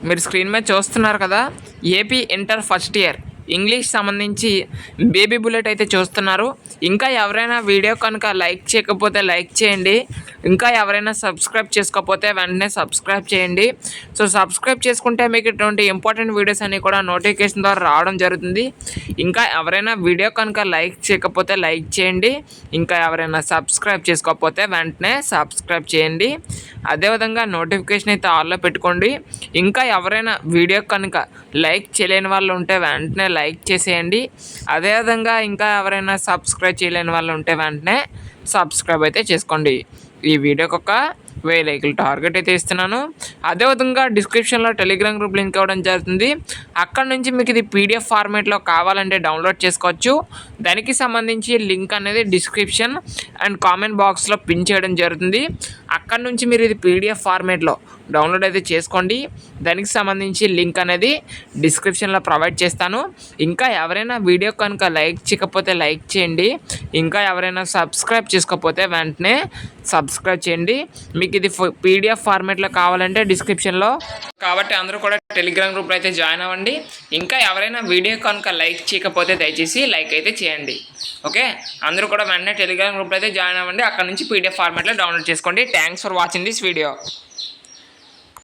మీరు స్క్రీన్ మీద చూస్తున్నారు కదా, AP inter first year English సంబంధించి బేబీ బుల్లెట్ అయితే చూస్తున్నారు. ఇంకా ఎవరైనా వీడియో కనుక లైక్ చేయకపోతే లైక్ చేయండి. ఇంకా ఎవరైనా సబ్స్క్రైబ్ చేసుకోకపోతే వెంటనే సబ్స్క్రైబ్ చేయండి. సో సబ్స్క్రైబ్ చేసుకుంటే మీకు ఇటువంటి ఇంపార్టెంట్ వీడియోస్ అన్నీ కూడా నోటిఫికేషన్ ద్వారా రావడం జరుగుతుంది. ఇంకా ఎవరైనా వీడియో కనుక లైక్ చేయకపోతే లైక్ చేయండి. ఇంకా ఎవరైనా సబ్స్క్రైబ్ చేసుకోకపోతే వెంటనే సబ్స్క్రైబ్ చేయండి. అదేవిధంగా నోటిఫికేషన్ అయితే ఆన్లో పెట్టుకోండి. ఇంకా ఎవరైనా వీడియో కనుక లైక్ చేయలేని వాళ్ళు ఉంటే వెంటనే లైక్ చేసేయండి. అదేవిధంగా ఇంకా ఎవరైనా సబ్స్క్రైబ్ చేయలేని వాళ్ళు ఉంటే వెంటనే సబ్స్క్రైబ్ అయితే చేసుకోండి. ఈ వీడియోకి ఒక 1000 లైకులు టార్గెట్ అయితే ఇస్తున్నాను. అదేవిధంగా డిస్క్రిప్షన్లో టెలిగ్రామ్ గ్రూప్ లింక్ ఇవ్వడం జరుగుతుంది. అక్కడ నుంచి మీకు ఇది పీడిఎఫ్ ఫార్మేట్లో కావాలంటే డౌన్లోడ్ చేసుకోవచ్చు. దానికి సంబంధించి లింక్ అనేది డిస్క్రిప్షన్ అండ్ కామెంట్ బాక్స్లో పిన్ చేయడం జరుగుతుంది. అక్కడ నుంచి మీరు ఇది పీడిఎఫ్ ఫార్మేట్లో డౌన్లోడ్ అయితే చేసుకోండి. దానికి సంబంధించి లింక్ అనేది డిస్క్రిప్షన్లో ప్రొవైడ్ చేస్తాను. ఇంకా ఎవరైనా వీడియో కనుక లైక్ చేయకపోతే లైక్ చేయండి. ఇంకా ఎవరైనా సబ్స్క్రైబ్ చేసుకోకపోతే వెంటనే సబ్స్క్రైబ్ చేయండి. మీకు ఇది పీడిఎఫ్ ఫార్మేట్లో కావాలంటే డిస్క్రిప్షన్లో, కాబట్టి అందరూ కూడా టెలిగ్రామ్ గ్రూప్లో అయితే జాయిన్ అవ్వండి. ఇంకా ఎవరైనా వీడియో కనుక లైక్ చేయకపోతే దయచేసి లైక్ అయితే చేయండి. ఓకే, అందరూ కూడా వెంటనే టెలిగ్రామ్ గ్రూప్లో అయితే జాయిన్ అవ్వండి. అక్కడ నుంచి పీడిఎఫ్ ఫార్మేట్లో డౌన్లోడ్ చేసుకోండి. Thanks for watching this video.